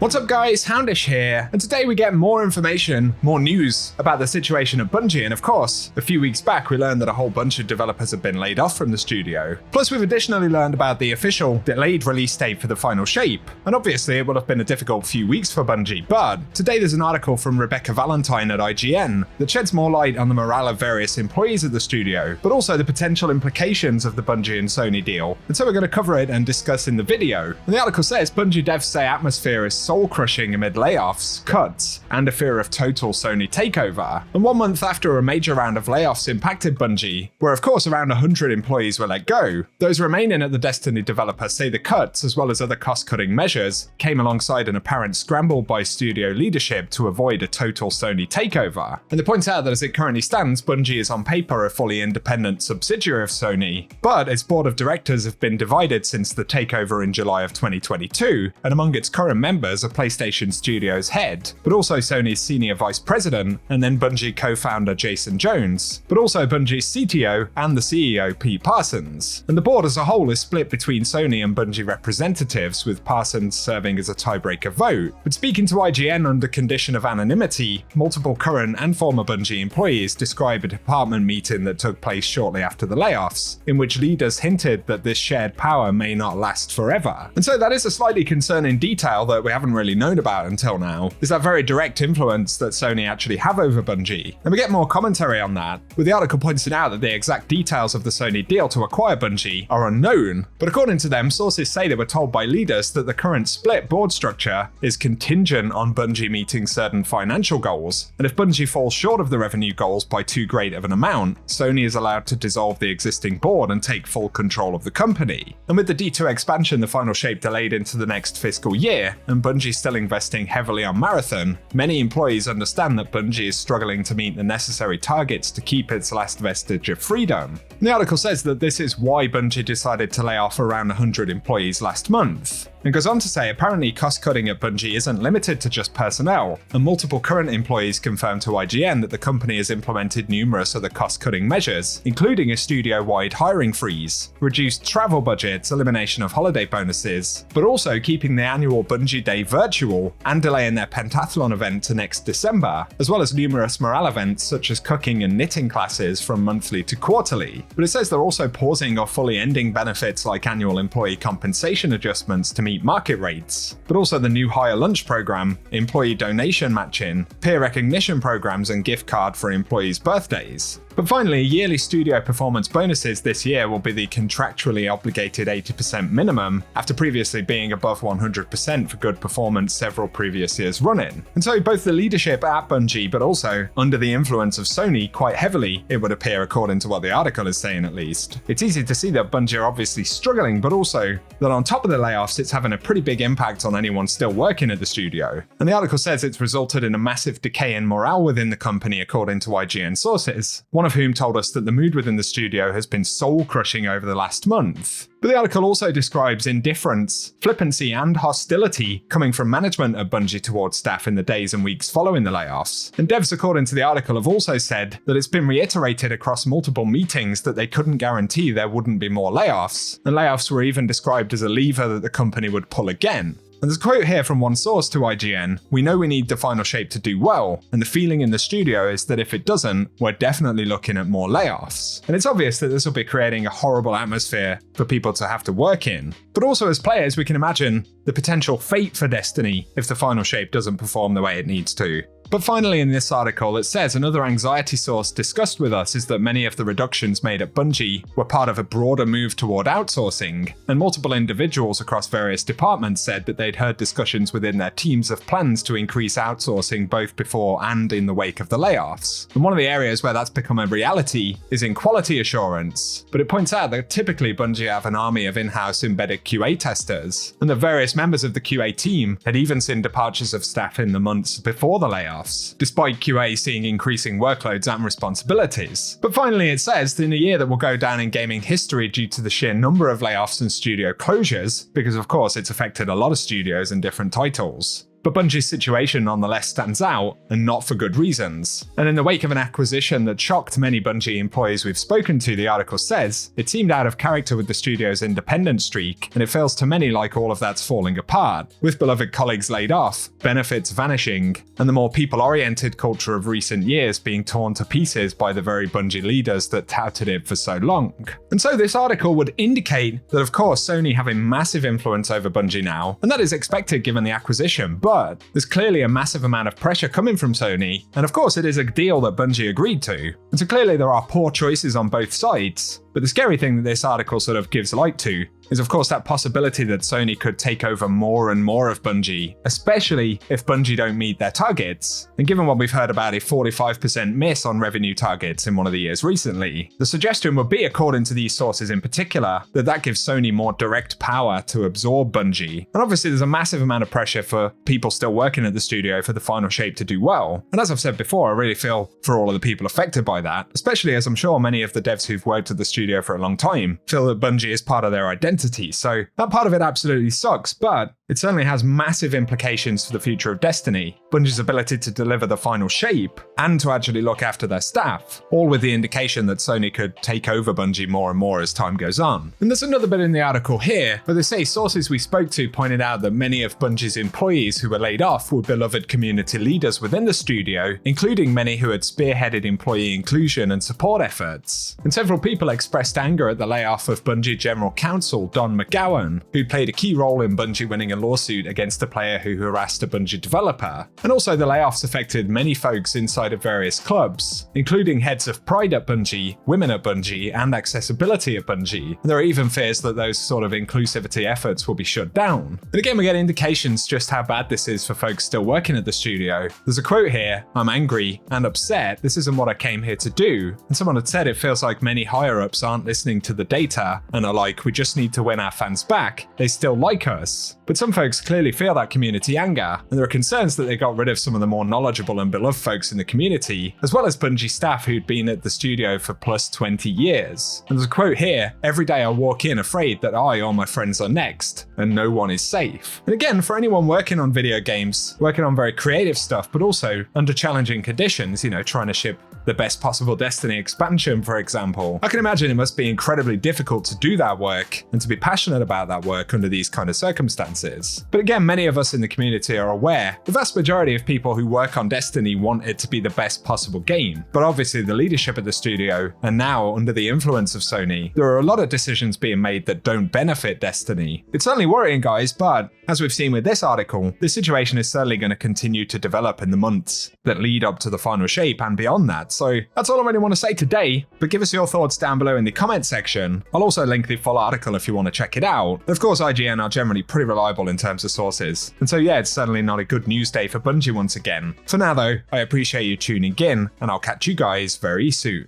What's up guys, Houndish here, and today we get more information, more news about the situation at Bungie, and of course, a few weeks back we learned that a whole bunch of developers have been laid off from the studio. Plus we've additionally learned about the official delayed release date for the final shape, and obviously it will have been a difficult few weeks for Bungie, but today there's an article from Rebecca Valentine at IGN that sheds more light on the morale of various employees at the studio, but also the potential implications of the Bungie and Sony deal, and so we're going to cover it and discuss in the video. And the article says Bungie devs say atmosphere is soul-crushing amid layoffs, cuts, and a fear of total Sony takeover. And 1 month after a major round of layoffs impacted Bungie, where of course around 100 employees were let go, those remaining at the Destiny developer say the cuts, as well as other cost-cutting measures, came alongside an apparent scramble by studio leadership to avoid a total Sony takeover. And they point out that as it currently stands, Bungie is on paper a fully independent subsidiary of Sony, but its board of directors have been divided since the takeover in July of 2022, and among its current members are PlayStation Studios head, but also Sony's senior vice president, and then Bungie co-founder Jason Jones, but also Bungie's CTO and the CEO Pete Parsons. And the board as a whole is split between Sony and Bungie representatives, with Parsons serving as a tiebreaker vote. But speaking to IGN under condition of anonymity, multiple current and former Bungie employees describe a department meeting that took place shortly after the layoffs, in which leaders hinted that this shared power may not last forever. And so that is a slightly concerning detail that we haven't really known about until now, is that very direct influence that Sony actually have over Bungie. And we get more commentary on that, with the article pointing out that the exact details of the Sony deal to acquire Bungie are unknown, but according to them, sources say they were told by leaders that the current split board structure is contingent on Bungie meeting certain financial goals, and if Bungie falls short of the revenue goals by too great of an amount, Sony is allowed to dissolve the existing board and take full control of the company. And with the D2 expansion, the final shape delayed into the next fiscal year, and Bungie still investing heavily on Marathon, many employees understand that Bungie is struggling to meet the necessary targets to keep its last vestige of freedom. And the article says that this is why Bungie decided to lay off around 100 employees last month, and goes on to say apparently cost-cutting at Bungie isn't limited to just personnel, and multiple current employees confirmed to IGN that the company has implemented numerous other cost-cutting measures, including a studio-wide hiring freeze, reduced travel budgets, elimination of holiday bonuses, but also keeping the annual Bungie Day virtual and delaying their pentathlon event to next December, as well as numerous morale events such as cooking and knitting classes from monthly to quarterly. But it says they're also pausing or fully ending benefits like annual employee compensation adjustments to meet market rates, but also the new hire lunch program, employee donation matching, peer recognition programs, and gift card for employees' birthdays. But finally, yearly studio performance bonuses this year will be the contractually obligated 80% minimum, after previously being above 100% for good performance several previous years running. And so both the leadership at Bungie, but also under the influence of Sony quite heavily, it would appear according to what the article is saying at least. It's easy to see that Bungie are obviously struggling, but also that on top of the layoffs, it's having a pretty big impact on anyone still working at the studio. And the article says it's resulted in a massive decay in morale within the company according to IGN sources, one of whom told us that the mood within the studio has been soul-crushing over the last month. But the article also describes indifference, flippancy, and hostility coming from management at Bungie towards staff in the days and weeks following the layoffs. And devs, according to the article, have also said that it's been reiterated across multiple meetings that they couldn't guarantee there wouldn't be more layoffs, and layoffs were even described as a lever that the company would pull again. And there's a quote here from one source to IGN: "We know we need the final shape to do well, and the feeling in the studio is that if it doesn't, we're definitely looking at more layoffs." And it's obvious that this will be creating a horrible atmosphere for people to have to work in. But also as players, we can imagine the potential fate for Destiny if the final shape doesn't perform the way it needs to. But finally in this article, it says another anxiety source discussed with us is that many of the reductions made at Bungie were part of a broader move toward outsourcing, and multiple individuals across various departments said that they'd heard discussions within their teams of plans to increase outsourcing both before and in the wake of the layoffs. And one of the areas where that's become a reality is in quality assurance, but it points out that typically Bungie have an army of in-house embedded QA testers, and that various members of the QA team had even seen departures of staff in the months before the layoffs, despite QA seeing increasing workloads and responsibilities. But finally, it says that in a year that will go down in gaming history due to the sheer number of layoffs and studio closures, because of course it's affected a lot of studios and different titles, But Bungie's situation nonetheless stands out, and not for good reasons. And in the wake of an acquisition that shocked many Bungie employees we've spoken to, the article says, it seemed out of character with the studio's independent streak, and it feels to many like all of that's falling apart, with beloved colleagues laid off, benefits vanishing, and the more people-oriented culture of recent years being torn to pieces by the very Bungie leaders that touted it for so long. And so this article would indicate that of course Sony have a massive influence over Bungie now, and that is expected given the acquisition, but there's clearly a massive amount of pressure coming from Sony, and of course it is a deal that Bungie agreed to. And so clearly there are poor choices on both sides, but the scary thing that this article sort of gives light to is of course that possibility that Sony could take over more and more of Bungie, especially if Bungie don't meet their targets. And given what we've heard about a 45% miss on revenue targets in one of the years recently, the suggestion would be, according to these sources in particular, that gives Sony more direct power to absorb Bungie. And obviously there's a massive amount of pressure for people still working at the studio for the final shape to do well. And as I've said before, I really feel for all of the people affected by that, especially as I'm sure many of the devs who've worked at the studio for a long time feel that Bungie is part of their identity. So that part of it absolutely sucks, but it certainly has massive implications for the future of Destiny, Bungie's ability to deliver the final shape, and to actually look after their staff, all with the indication that Sony could take over Bungie more and more as time goes on. And there's another bit in the article here, where they say sources we spoke to pointed out that many of Bungie's employees who were laid off were beloved community leaders within the studio, including many who had spearheaded employee inclusion and support efforts. And several people expressed anger at the layoff of Bungie General Counsel Don McGowan, who played a key role in Bungie winning a lawsuit against a player who harassed a Bungie developer. And also the layoffs affected many folks inside of various clubs, including heads of Pride at Bungie, Women at Bungie, and Accessibility at Bungie. And there are even fears that those sort of inclusivity efforts will be shut down. And again, we get indications just how bad this is for folks still working at the studio. There's a quote here, "I'm angry and upset. This isn't what I came here to do." And someone had said it feels like many higher-ups aren't listening to the data and are like, we just need to win our fans back. They still like us. But some folks clearly feel that community anger, and there are concerns that they got rid of some of the more knowledgeable and beloved folks in the community, as well as Bungie staff who'd been at the studio for plus 20 years. And there's a quote here, "Every day I walk in afraid that I or my friends are next, and no one is safe." And again, for anyone working on video games, working on very creative stuff, but also under challenging conditions, trying to ship the best possible Destiny expansion, for example, I can imagine it must be incredibly difficult to do that work and to be passionate about that work under these kind of circumstances. But again, many of us in the community are aware the vast majority of people who work on Destiny want it to be the best possible game. But obviously the leadership at the studio, and now under the influence of Sony, there are a lot of decisions being made that don't benefit Destiny. It's certainly worrying, guys, but as we've seen with this article, this situation is certainly going to continue to develop in the months that lead up to the final shape and beyond that. So that's all I really want to say today, but give us your thoughts down below in the comment section. I'll also link the full article if you want to check it out. Of course, IGN are generally pretty reliable in terms of sources. And so yeah, it's certainly not a good news day for Bungie once again. For now though, I appreciate you tuning in, and I'll catch you guys very soon.